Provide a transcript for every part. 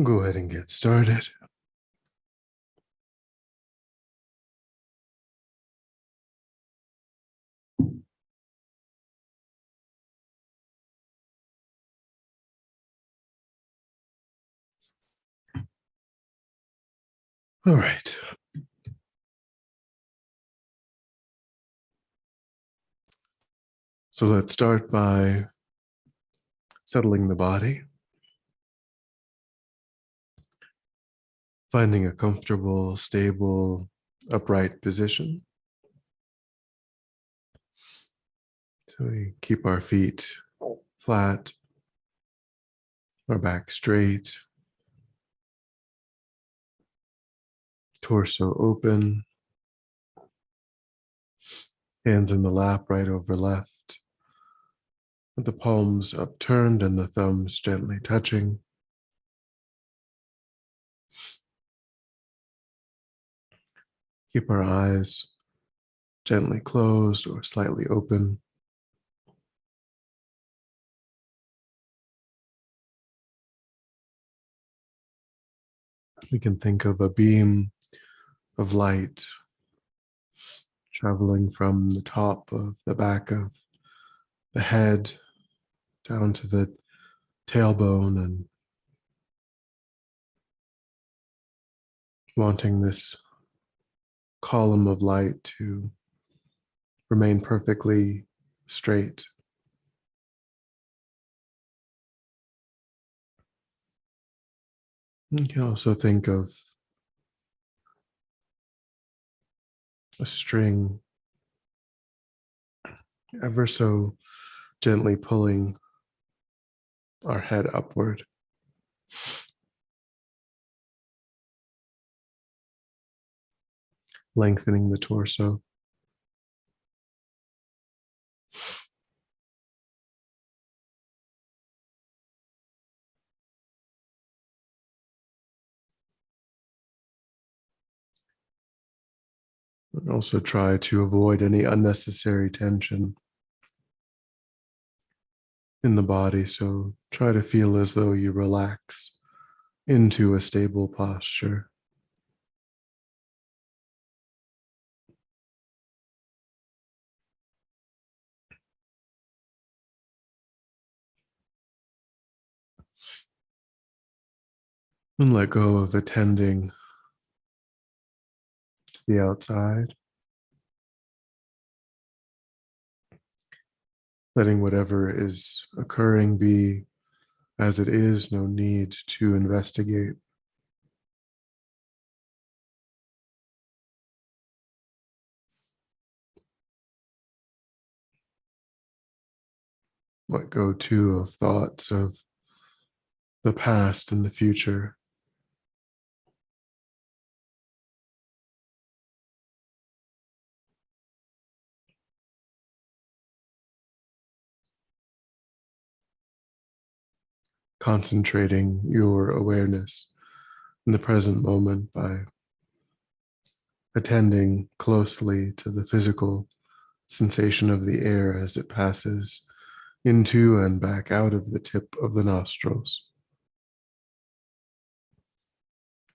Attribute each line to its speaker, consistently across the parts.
Speaker 1: We'll go ahead and get started. All right. So let's start by settling the body, finding a comfortable, stable, upright position. So we keep our feet flat, our back straight, torso open, hands in the lap, right over left, with the palms upturned and the thumbs gently touching. Keep our eyes gently closed or slightly open. We can think of a beam of light traveling from the top of the back of the head down to the tailbone and wanting this column of light to remain perfectly straight. You can also think of a string ever so gently pulling our head upward. Lengthening the torso. And also try to avoid any unnecessary tension in the body. So try to feel as though you relax into a stable posture. And let go of attending to the outside. Letting whatever is occurring be as it is, no need to investigate. Let go too of thoughts of the past and the future. Concentrating your awareness in the present moment by attending closely to the physical sensation of the air as it passes into and back out of the tip of the nostrils.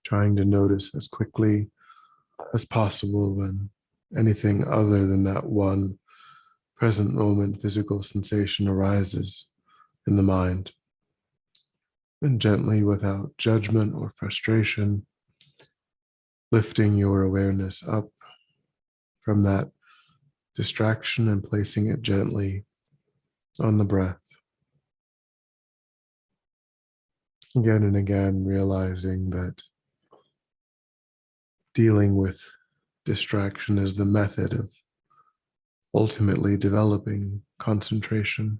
Speaker 1: Trying to notice as quickly as possible when anything other than that one present moment physical sensation arises in the mind. And gently, without judgment or frustration, lifting your awareness up from that distraction and placing it gently on the breath. Again and again, realizing that dealing with distraction is the method of ultimately developing concentration.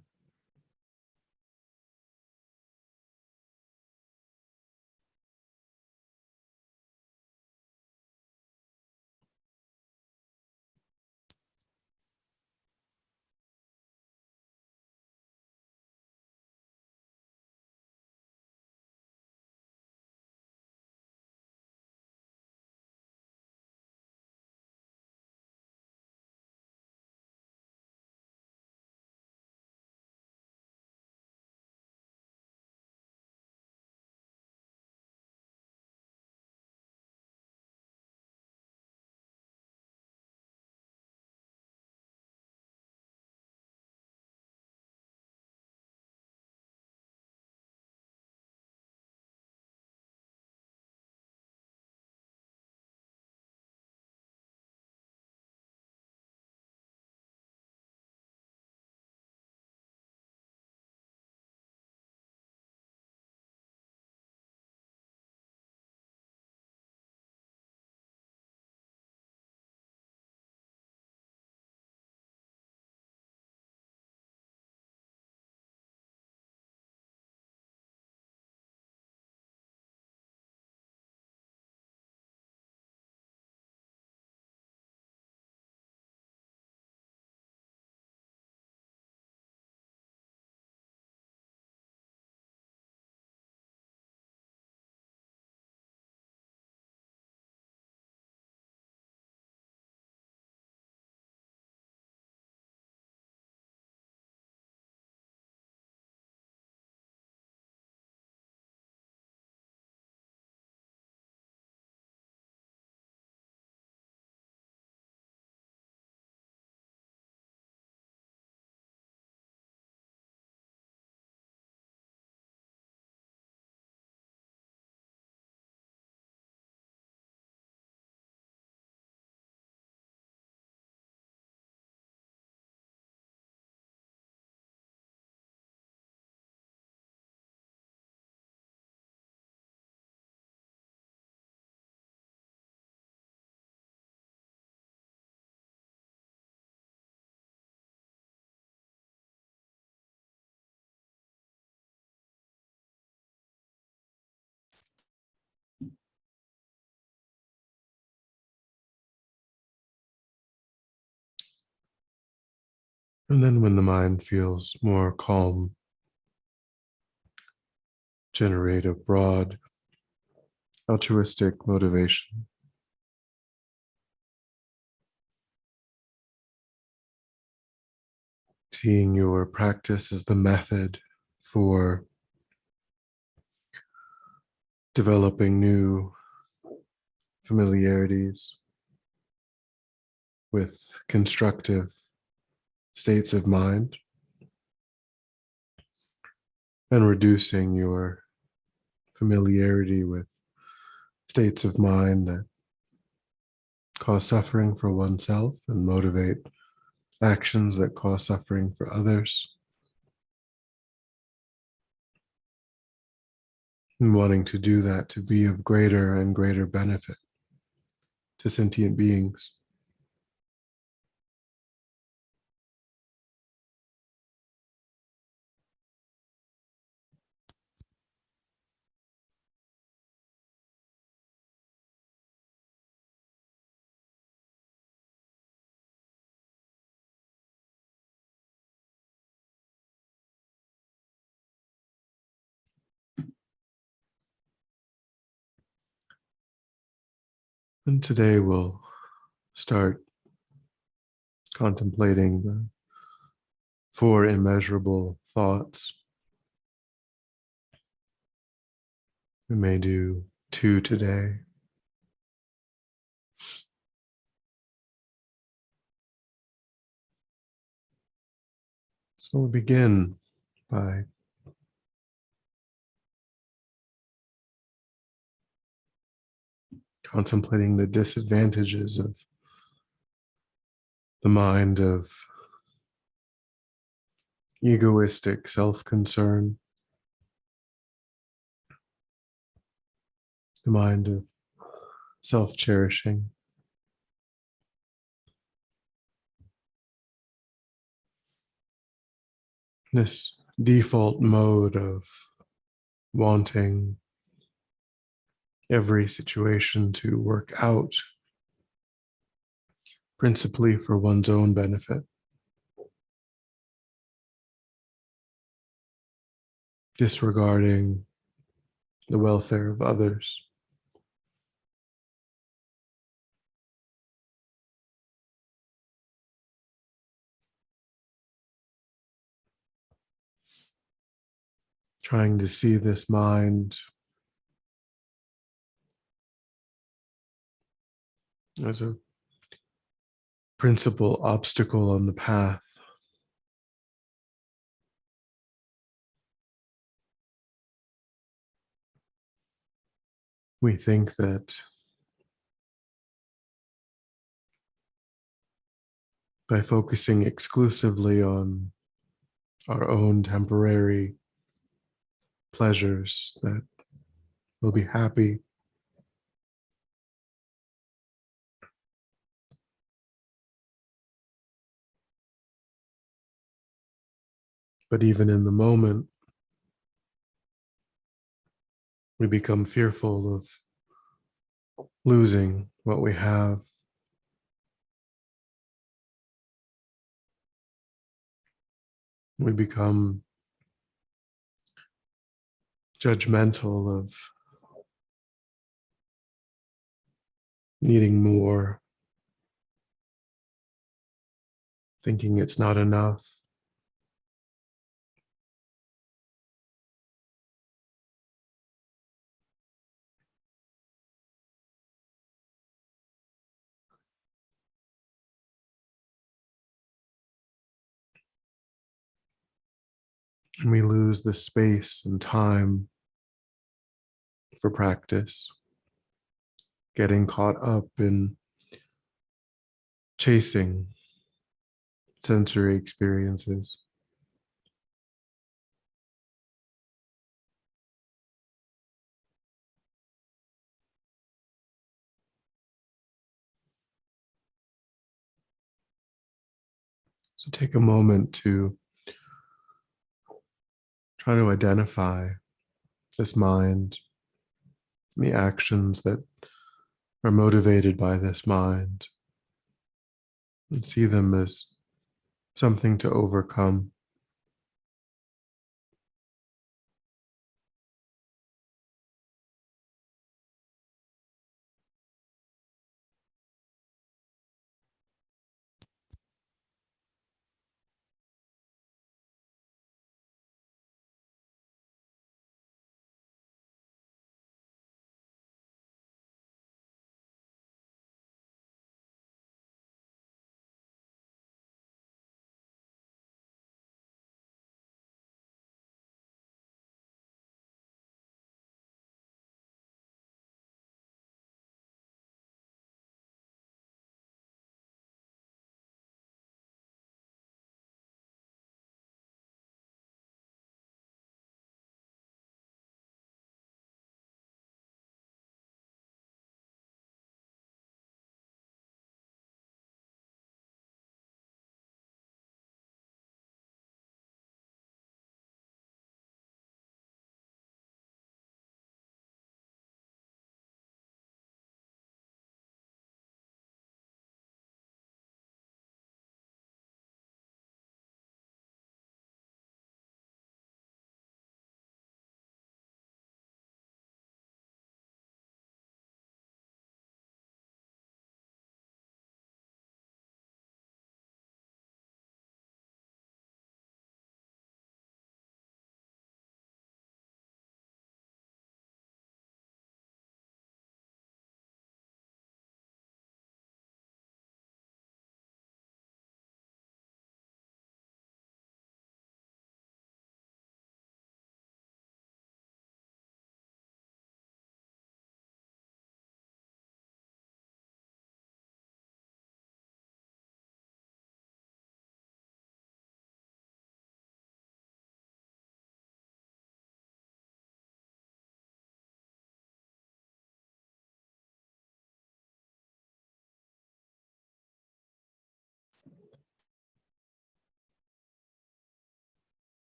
Speaker 1: And then when the mind feels more calm, generate a broad altruistic motivation. Seeing your practice as the method for developing new familiarities with constructive states of mind, and reducing your familiarity with states of mind that cause suffering for oneself and motivate actions that cause suffering for others, and wanting to do that to be of greater and greater benefit to sentient beings. And today we'll start contemplating the four immeasurable thoughts. We may do two today. So we'll begin by contemplating the disadvantages of the mind of egoistic self-concern, the mind of self-cherishing, this default mode of wanting every situation to work out principally for one's own benefit, disregarding the welfare of others. Trying to see this mind as a principal obstacle on the path. We think that by focusing exclusively on our own temporary pleasures, that we'll be happy. But even in the moment, we become fearful of losing what we have. We become judgmental of needing more, thinking it's not enough. And we lose the space and time for practice, getting caught up in chasing sensory experiences. So take a moment to try to identify this mind, the actions that are motivated by this mind, and see them as something to overcome.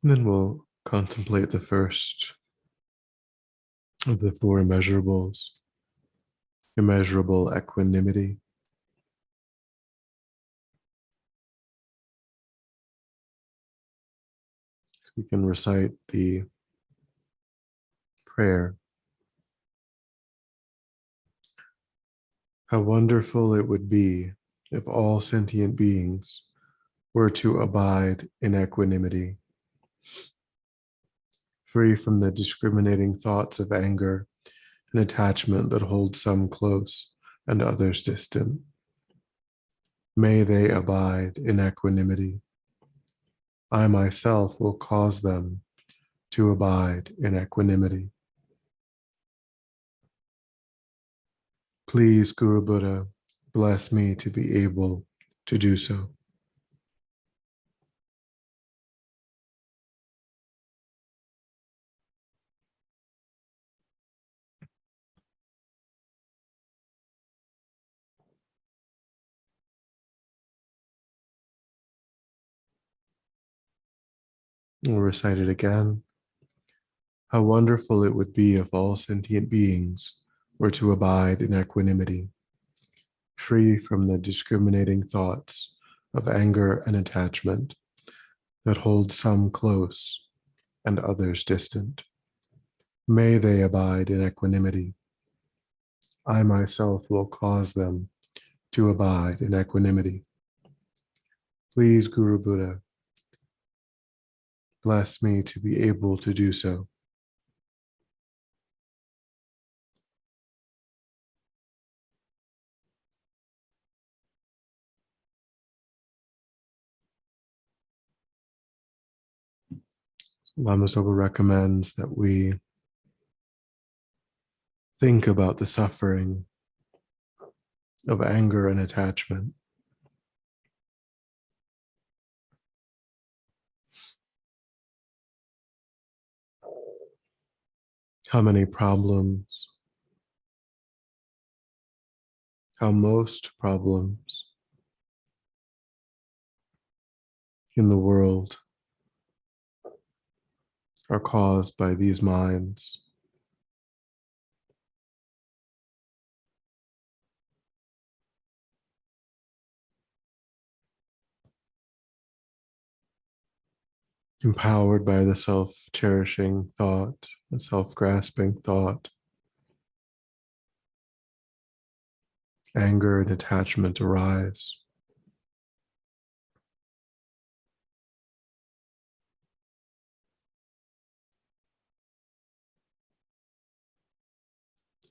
Speaker 1: And then we'll contemplate the first of the four immeasurables, immeasurable equanimity. So we can recite the prayer. How wonderful it would be if all sentient beings were to abide in equanimity, free from the discriminating thoughts of anger and attachment that hold some close and others distant. May they abide in equanimity. I myself will cause them to abide in equanimity. Please, Guru Buddha, bless me to be able to do so. We'll recite it again. How wonderful it would be if all sentient beings were to abide in equanimity, free from the discriminating thoughts of anger and attachment that hold some close and others distant. May they abide in equanimity. I myself will cause them to abide in equanimity. Please, Guru Buddha, bless me to be able to do so. Lama Zopa recommends that we think about the suffering of anger and attachment. How many problems, how most problems in the world are caused by these minds. empowered by the self cherishing thought, the self grasping thought, anger and attachment arise.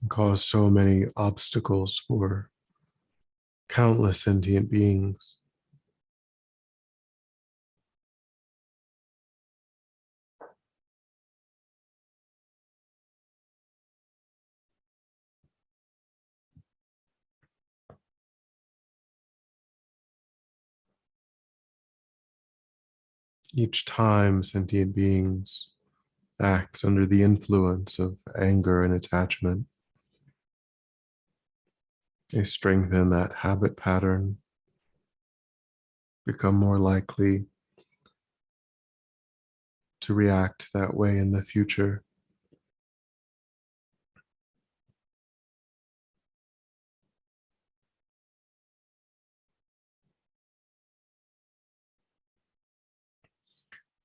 Speaker 1: And cause so many obstacles for countless sentient beings. Each time sentient beings act under the influence of anger and attachment, they strengthen that habit pattern, become more likely to react that way in the future.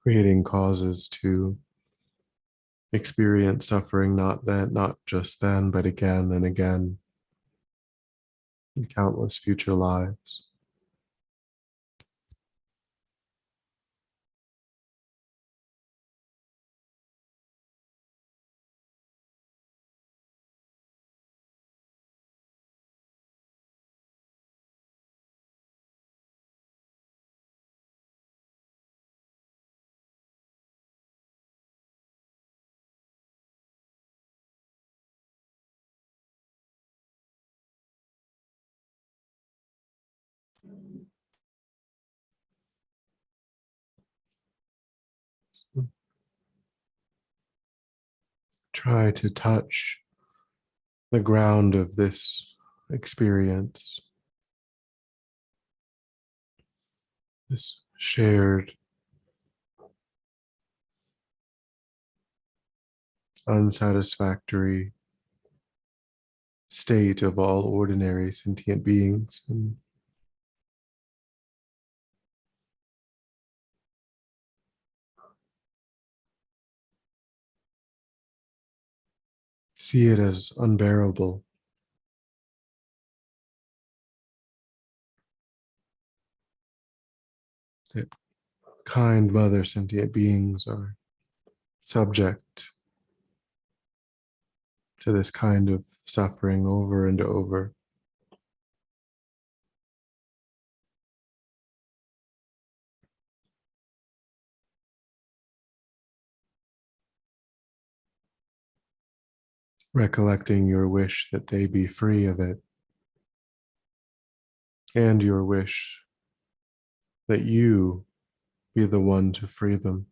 Speaker 1: Creating causes to experience suffering, not just then, but again and again in countless future lives. Try to touch the ground of this experience, this shared, unsatisfactory state of all ordinary sentient beings, and see it as unbearable. That kind mother sentient beings are subject to this kind of suffering over and over. Recollecting your wish that they be free of it, and your wish that you be the one to free them.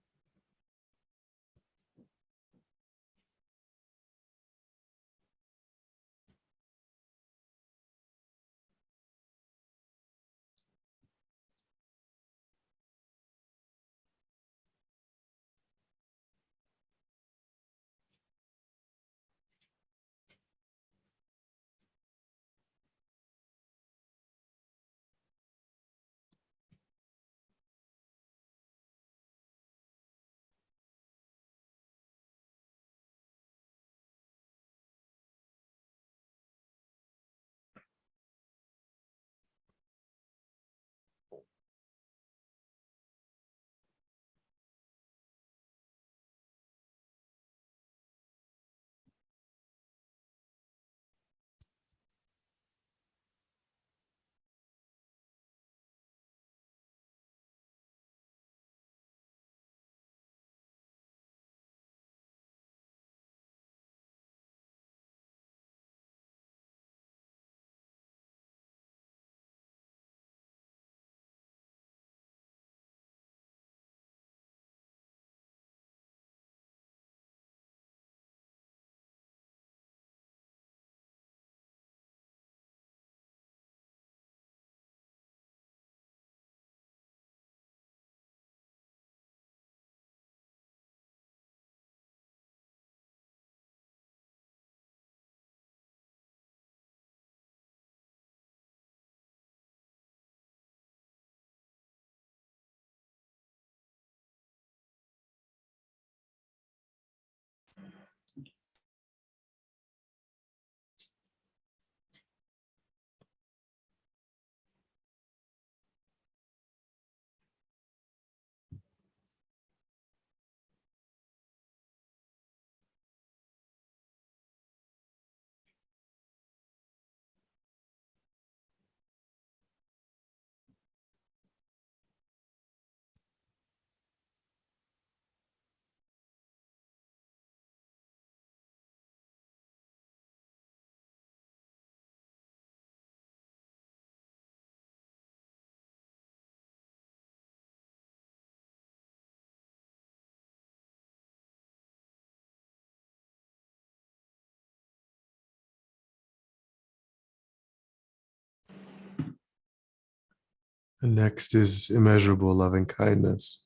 Speaker 1: And next is immeasurable loving kindness.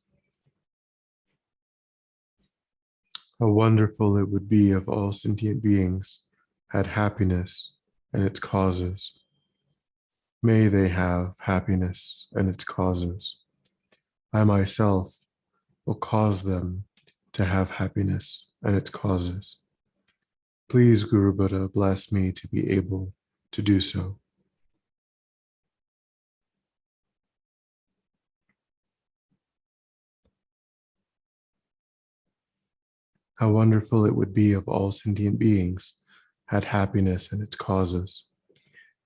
Speaker 1: How wonderful it would be if all sentient beings had happiness and its causes. May they have happiness and its causes. I myself will cause them to have happiness and its causes. Please, Guru Buddha, bless me to be able to do so. How wonderful it would be if all sentient beings had happiness and its causes.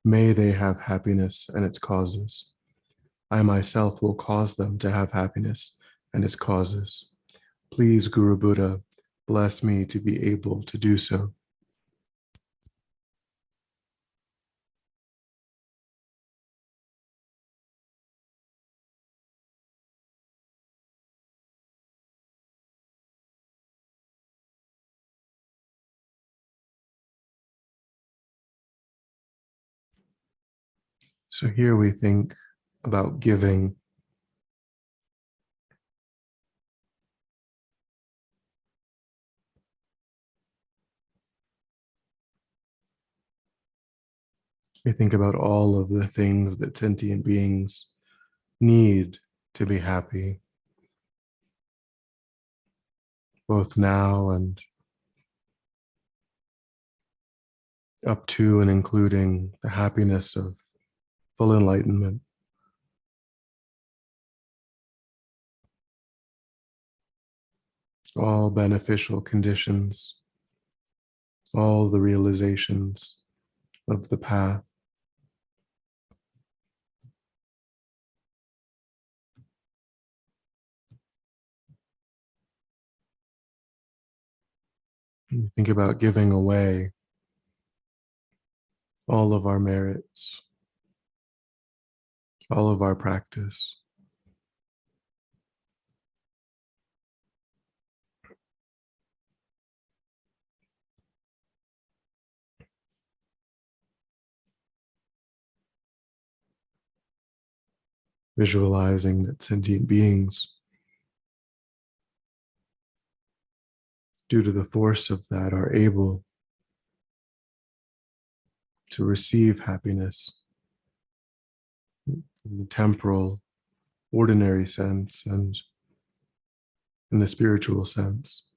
Speaker 1: May they have happiness and its causes. I myself will cause them to have happiness and its causes. Please, Guru Buddha, bless me to be able to do so. So here we think about giving. We think about all of the things that sentient beings need to be happy, both now and up to and including the happiness of full enlightenment. All beneficial conditions, all the realizations of the path. We think about giving away all of our merits, all of our practice, visualizing that sentient beings, due to the force of that, are able to receive happiness in the temporal, ordinary sense and in the spiritual sense.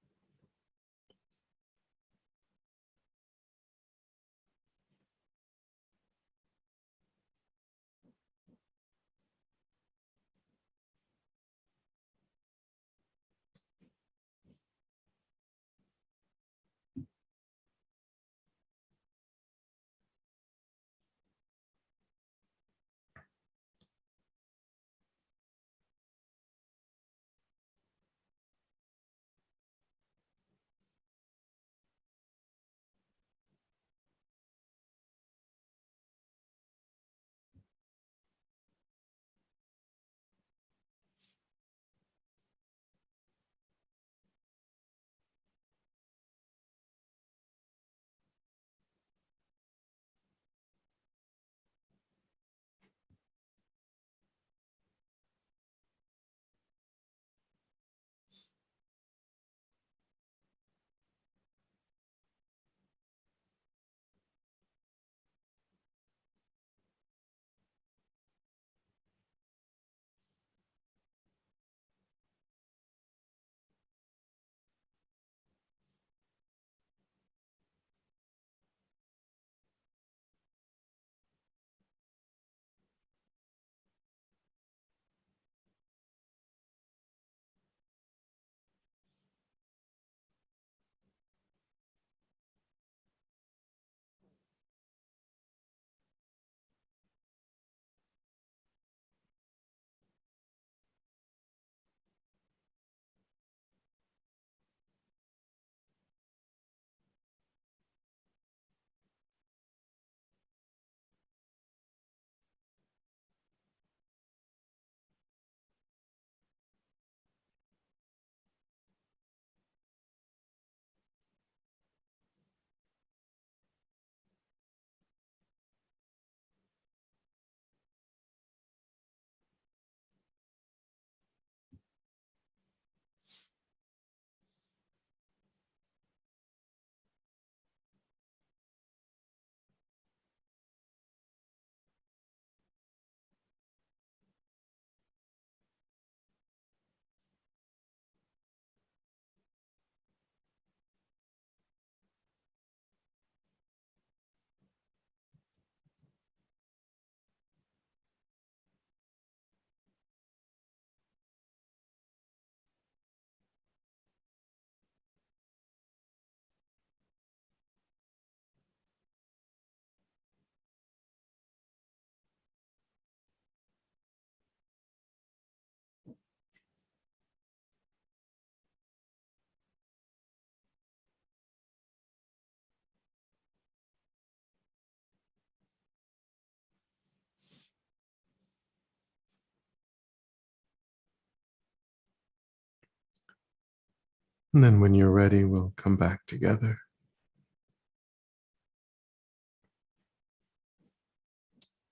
Speaker 1: And then when you're ready, we'll come back together.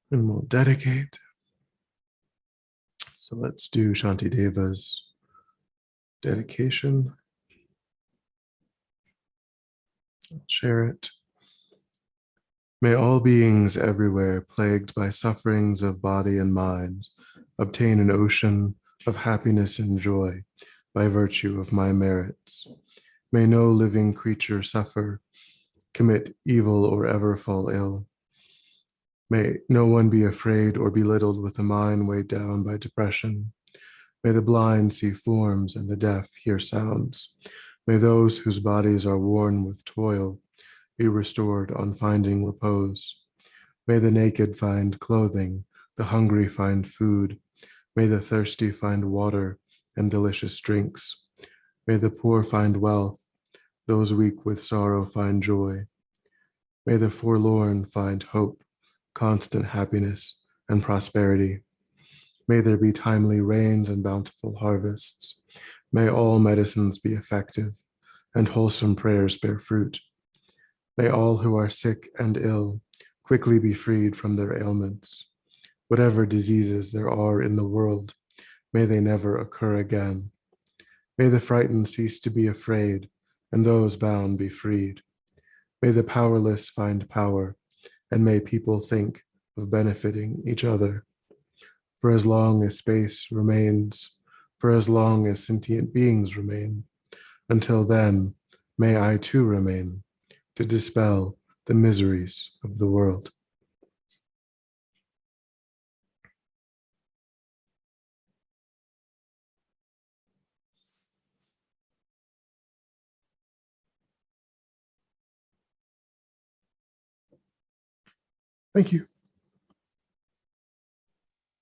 Speaker 1: And we'll dedicate. So let's do Shantideva's dedication. I'll share it. May all beings everywhere plagued by sufferings of body and mind obtain an ocean of happiness and joy by virtue of my merits. May no living creature suffer, commit evil, or ever fall ill. May no one be afraid or belittled with a mind weighed down by depression. May the blind see forms and the deaf hear sounds. May those whose bodies are worn with toil be restored on finding repose. May the naked find clothing, the hungry find food. May the thirsty find water and delicious drinks. May the poor find wealth, those weak with sorrow find joy. May the forlorn find hope, constant happiness, and prosperity. May there be timely rains and bountiful harvests. May all medicines be effective, and wholesome prayers bear fruit. May all who are sick and ill quickly be freed from their ailments. Whatever diseases there are in the world, may they never occur again. May the frightened cease to be afraid, and those bound be freed. May the powerless find power, and may people think of benefiting each other. For as long as space remains, for as long as sentient beings remain, until then, may I too remain to dispel the miseries of the world. Thank you.